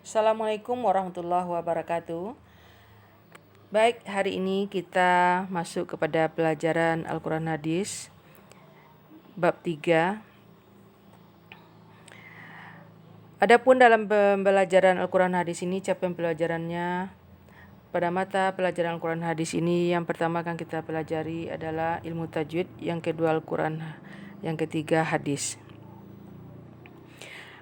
Assalamualaikum warahmatullahi wabarakatuh. Baik, hari ini kita masuk kepada pelajaran Al-Quran Hadis bab 3. Adapun dalam pembelajaran Al-Quran Hadis ini, capaian pelajarannya pada mata pelajaran Al-Quran Hadis ini, yang pertama akan kita pelajari adalah ilmu tajwid, yang kedua Al-Quran, yang ketiga hadis.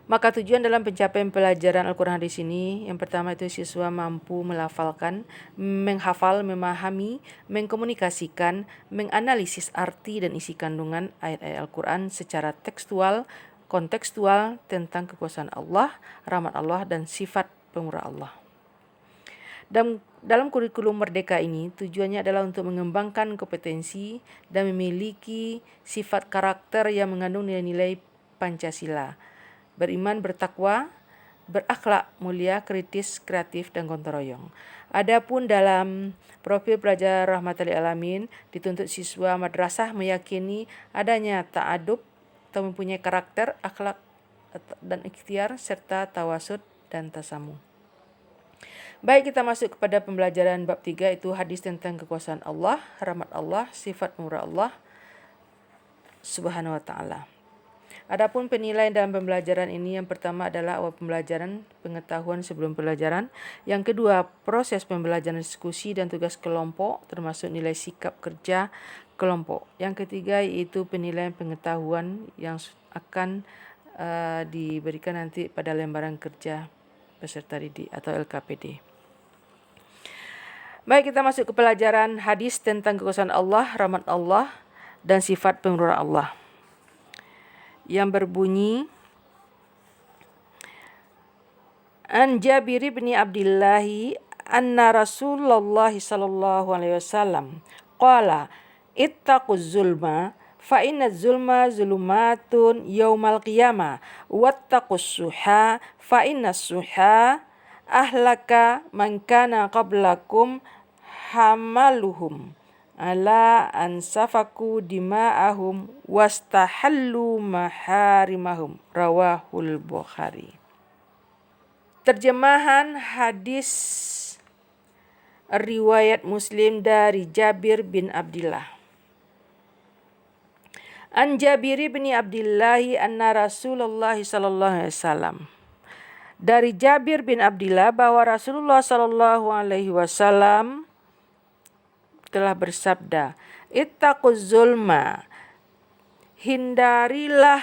Maka tujuan dalam pencapaian pelajaran Al-Quran Hadis ini, yang pertama itu siswa mampu melafalkan, menghafal, memahami, mengkomunikasikan, menganalisis arti dan isi kandungan ayat-ayat Al-Quran secara tekstual, kontekstual tentang kekuasaan Allah, rahmat Allah, dan sifat pemurah Allah. Dalam kurikulum Merdeka ini, tujuannya adalah untuk mengembangkan kompetensi dan memiliki sifat karakter yang mengandung nilai-nilai Pancasila. Beriman, bertakwa, berakhlak mulia, kritis, kreatif, dan gotong royong. Adapun dalam profil pelajar rahmatan lil alamin, dituntut siswa madrasah meyakini adanya ta'adub atau mempunyai karakter, akhlak dan ikhtiar, serta tawasud dan tasamuh. Baik, kita masuk kepada pembelajaran bab 3, itu hadis tentang kekuasaan Allah, rahmat Allah, sifat pemurah Allah Subhanahu wa ta'ala. Adapun penilaian dalam pembelajaran ini, yang pertama adalah awal pembelajaran, pengetahuan sebelum pelajaran. Yang kedua, proses pembelajaran, diskusi dan tugas kelompok, termasuk nilai sikap kerja kelompok. Yang ketiga yaitu penilaian pengetahuan yang akan diberikan nanti pada lembaran kerja peserta didik atau LKPD. Baik, kita masuk ke pelajaran hadis tentang kekuasaan Allah, rahmat Allah, dan sifat pemurah Allah, yang berbunyi, An Jabir bin Abdullah anna Rasulullah sallallahu alaihi wasallam qala ittaquz zulma fa inna zulma zulumatun yaumal qiyamah wattaqus suha fa inna suha ahlaka man kana qablakum hamaluhum ala ansafaku dima'ahum wastahallu maharimahum, rawahul Bukhari. Terjemahan hadis riwayat Muslim dari Jabir bin Abdullah. An Jabir bin Abdullah anna Rasulullah sallallahu alaihi wasallam. Dari Jabir bin Abdullah bahwa Rasulullah sallallahu alaihi wasallam telah bersabda, ittaquz zulma, hindarilah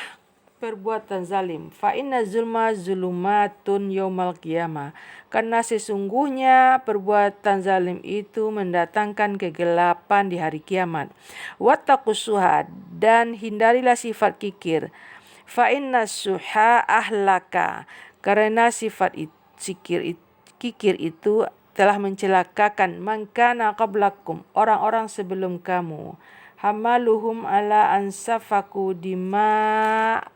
perbuatan zalim, fa inna zulma zulumatun yaumal qiyamah, karena sesungguhnya perbuatan zalim itu mendatangkan kegelapan di hari kiamat. Wattaqus suha, dan hindarilah sifat kikir, fa inna suha ahlaka, karena sifat kikir itu telah mencelakakan man kana qablakum, orang-orang sebelum kamu. Hamaluhum ala ansafaku dima'ahum,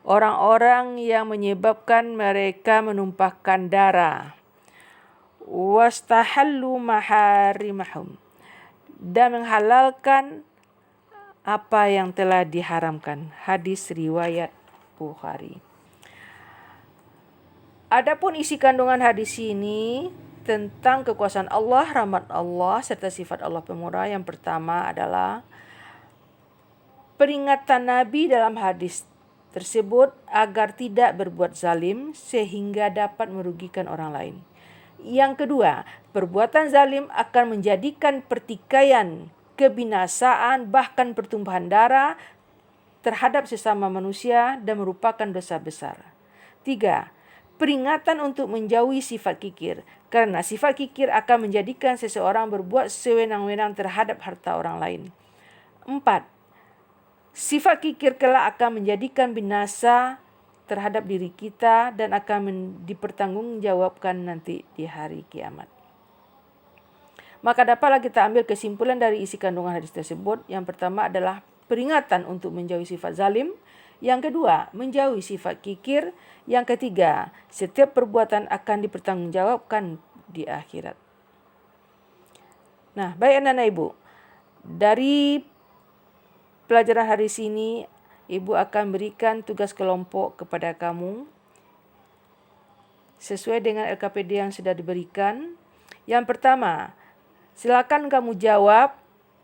orang-orang yang menyebabkan mereka menumpahkan darah. Wastahallu maharimahum, dan menghalalkan apa yang telah diharamkan. Hadis riwayat Bukhari. Adapun isi kandungan hadis ini tentang kekuasaan Allah, rahmat Allah, serta sifat Allah pemurah. Yang pertama adalah peringatan Nabi dalam hadis tersebut agar tidak berbuat zalim sehingga dapat merugikan orang lain. Yang kedua, perbuatan zalim akan menjadikan pertikaian, kebinasaan, bahkan pertumpahan darah terhadap sesama manusia dan merupakan dosa besar. 3. Peringatan untuk menjauhi sifat kikir, karena sifat kikir akan menjadikan seseorang berbuat sewenang-wenang terhadap harta orang lain. 4. Sifat kikir kelak akan menjadikan binasa terhadap diri kita dan akan dipertanggungjawabkan nanti di hari kiamat. Maka dapatlah kita ambil kesimpulan dari isi kandungan hadis tersebut. Yang pertama adalah peringatan untuk menjauhi sifat zalim. Yang kedua, menjauhi sifat kikir. Yang ketiga, setiap perbuatan akan dipertanggungjawabkan di akhirat. Nah, baik anak-anak ibu, dari pelajaran hari ini, ibu akan berikan tugas kelompok kepada kamu sesuai dengan LKPD yang sudah diberikan. Yang pertama, silakan kamu jawab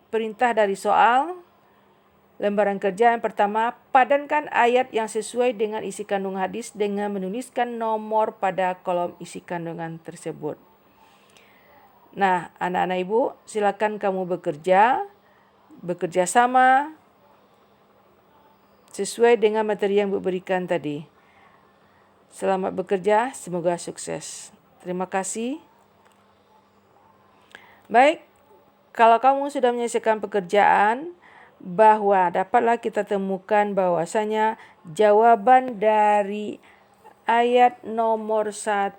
perintah dari soal. Lembaran kerja yang pertama, padankan ayat yang sesuai dengan isi kandungan hadis dengan menuliskan nomor pada kolom isi kandungan tersebut. Nah, anak-anak ibu, silakan kamu bekerja sama sesuai dengan materi yang ibu berikan tadi. Selamat bekerja, semoga sukses. Terima kasih. Baik, kalau kamu sudah menyelesaikan pekerjaan, bahwa dapatlah kita temukan bahwasanya jawaban dari ayat nomor 1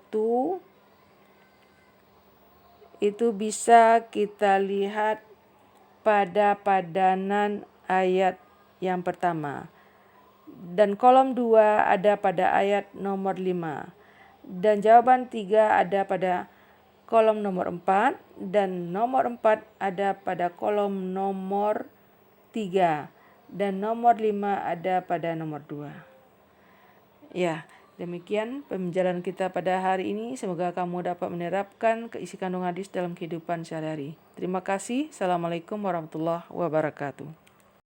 itu bisa kita lihat pada padanan ayat yang pertama. Dan kolom 2 ada pada ayat nomor 5. Dan jawaban 3 ada pada kolom nomor 4. Dan nomor 4 ada pada kolom nomor 3. Dan nomor 5 ada pada nomor 2. Ya, demikian pembelajaran kita pada hari ini. Semoga kamu dapat menerapkan isi kandungan hadis dalam kehidupan sehari-hari. Terima kasih. Assalamualaikum warahmatullahi wabarakatuh.